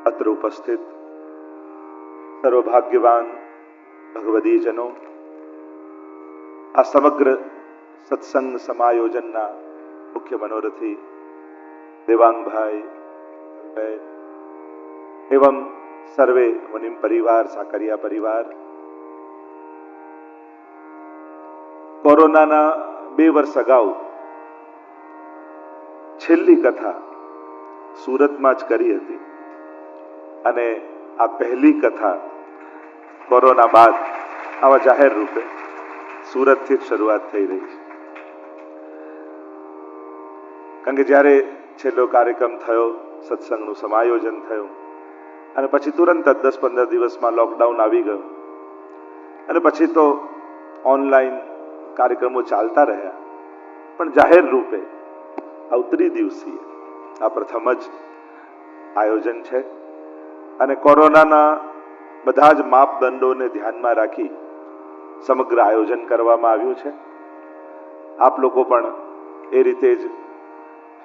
અત્ર ઉપસ્થિત સર્વભાગ્યવાન ભગવદીજનો, આ સમગ્ર સત્સંગ સમાયોજનના મુખ્ય મનોરથી દેવાંગભાઈ એવं સર્વે મુનિમ પરિવાર, સાકરિયા પરિવાર, કોરોનાના 2 વર્ષ અગાઉ છેલ્લી કથા સુરતમાં જ કરી હતી અને આ પહેલી કથા કોરોના બાદ આવા જાહેર રૂપે સુરતથી જ શરૂઆત થઈ રહી છે. કારણ કે જ્યારે છેલ્લો કાર્યક્રમ થયો, સત્સંગનું સમાયોજન થયું અને પછી તુરંત જ 10-15 દિવસમાં લોકડાઉન આવી ગયું અને પછી તો ઓનલાઈન કાર્યક્રમો ચાલતા રહ્યા, પણ જાહેર રૂપે અવતરી દિવસીય આ પ્રથમ જ આયોજન છે અને કોરોનાના બધા જ માપદંડોને ધ્યાનમાં રાખી સમગ્ર આયોજન કરવામાં આવ્યું છે. આપ લોકો પણ એ રીતે જ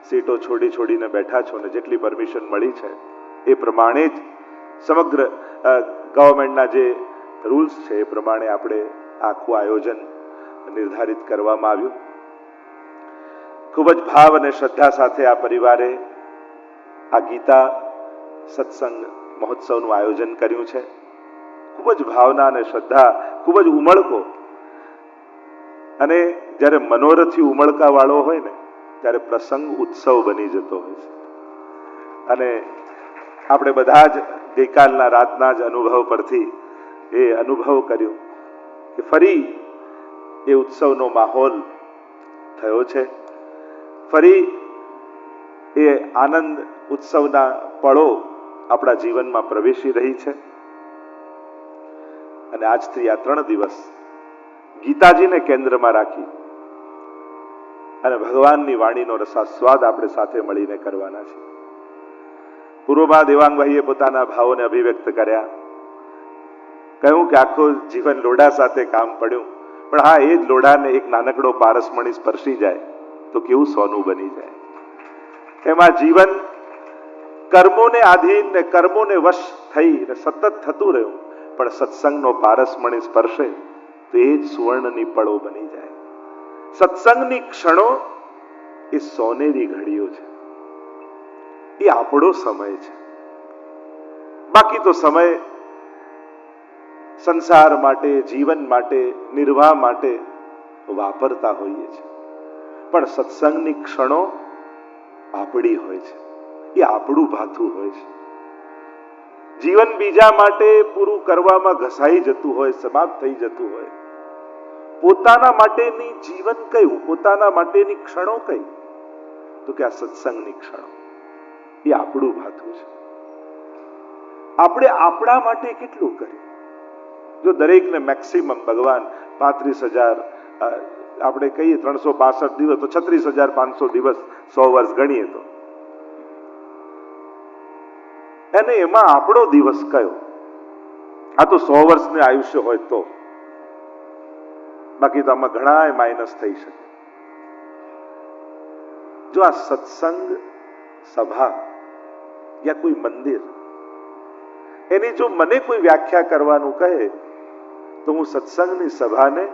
સીટો છોડીને બેઠા છો અને જેટલી પરમિશન મળી છે એ પ્રમાણે જ સમગ્ર ગવર્મેન્ટના જે રૂલ્સ છે એ પ્રમાણે આપણે આખું આયોજન નિર્ધારિત કરવામાં આવ્યું. ખૂબ જ ભાવ અને શ્રદ્ધા સાથે આ પરિવારે આ ગીતા સત્સંગ મહોત્સવનું આયોજન કર્યું છે. ખૂબ જ ભાવના અને શ્રદ્ધા, ખૂબ જ ઉમળકો, અને જ્યારે મનોરથી ઉમળકા વાળો હોય ને ત્યારે પ્રસંગ ઉત્સવ બની જતો હોય છે. અને આપણે બધા જ ગઈકાલના રાતના જ અનુભવ પરથી એ અનુભવ કર્યું કે ફરી એ ઉત્સવનો માહોલ થયો છે. ફરી એ આનંદ ઉત્સવના પળો આપણા જીવનમાં પ્રવેશી રહી છે. અને આજથી આ 3 દિવસ ગીતાજીને કેન્દ્રમાં રાખી અને ભગવાનની વાણીનો રસાસ્વાદ આપણે સાથે મળીને કરવાના છે. પૂર્વમાં દેવાંગભાઈએ પોતાના ભાવોને અભિવ્યક્ત કર્યા, કહ્યું કે આખો જીવન લોઢા સાથે કામ પડ્યું, પણ હા, એ જ લોઢાને એક નાનકડો પારસમણી સ્પર્શી જાય તો કેવું સોનું બની જાય. એમાં જીવન કર્મોને આધીન ને કર્મોને વશ થઈ સતત થતું રહ્યું, પણ સત્સંગનો પારસમણી સ્પર્શે તો એ જ સુવર્ણની પળો બની જાય. સત્સંગની ક્ષણો એ સોનેરી ઘડીઓ છે, એ આપણો સમય છે. બાકી તો સમય સંસાર માટે, જીવન માટે, નિર્વાહ માટે વાપરતા હોઈએ છીએ, પણ સત્સંગની ક્ષણો આપણી હોય છે, એ આપણું ભાથું હોય છે. જીવન બીજા માટે પૂરું કરવામાં ઘસાઈ જતું હોય, સમાપ્ત થઈ જતું હોય, પોતાના માટેની જીવન કયું, પોતાના માટેની ક્ષણો કઈ, તો કે આ સત્સંગની ક્ષણો, એ આપણું ભાથું છે. આપણે આપણા માટે કેટલું કર્યું? જો દરેકને મેક્સિમમ ભગવાન 35,000, આપણે કહીએ 365 દિવસ તો 36,500 દિવસ 100 વર્ષ ગણીએ તો એને એમાં આપણો દિવસ કયો? આ તો 100 વર્ષનું આયુષ્ય હોય તો, બાકી તો આમાં ઘણા માઇનસ થઈ શકે. જો આ સત્સંગ સભા યા કોઈ મંદિર, એની જો મને કોઈ વ્યાખ્યા કરવાનું કહે તો હું સત્સંગની સભાને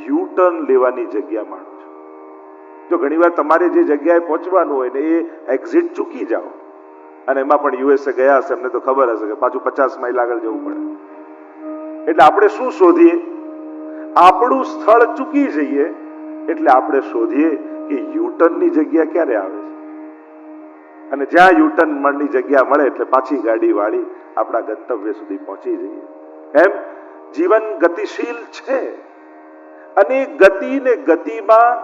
યુ-ટર્ન લેવાની જગ્યા માનું છું. જો ઘણીવાર તમારે જે જગ્યાએ પહોંચવાનું હોય ને એ એક્ઝિટ ચૂકી જાઓ, અને એમાં પણ યુએસએ ગયા હશે, એમને તો ખબર હશે કે પાછું 50 માઇલ આગળ જવું પડે, એટલે આપણે શું શોધીએ? આપણું સ્થળ ચૂકી જઈએ એટલે આપણે શોધીએ કે યુટર્નની જગ્યા ક્યારે આવે છે, અને જ્યાં યુટર્નની જગ્યા મળે એટલે પાછી ગાડી વાળી આપણા ગંતવ્ય સુધી પહોંચી જઈએ. એમ જીવન ગતિશીલ છે અને ગતિ ને ગતિમાં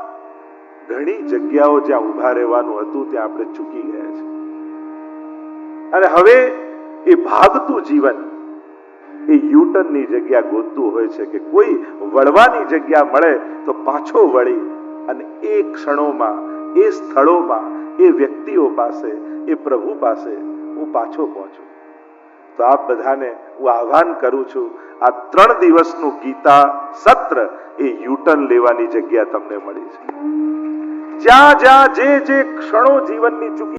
ઘણી જગ્યાઓ જ્યાં ઊભા રહેવાનું હતું ત્યાં આપણે ચૂકી ગયા છે. અને હવે એ ભાગતું જીવન એ યુટર્નની જગ્યા ગોતતું હોય છે કે કોઈ વળવાની જગ્યા મળે તો પાછો વળી અને એ ક્ષણોમાં, એ સ્થળોમાં, એ વ્યક્તિઓ પાસે, એ પ્રભુ પાસે હું પાછો પહોંચું. તો આપ બધાને હું આહ્વાન કરું છું, આ 3 દિવસનું ગીતા સત્ર એ યુટર્ન લેવાની જગ્યા તમને મળી છે. જ્યાં જ્યાં જે ક્ષણો જીવનની ચૂકી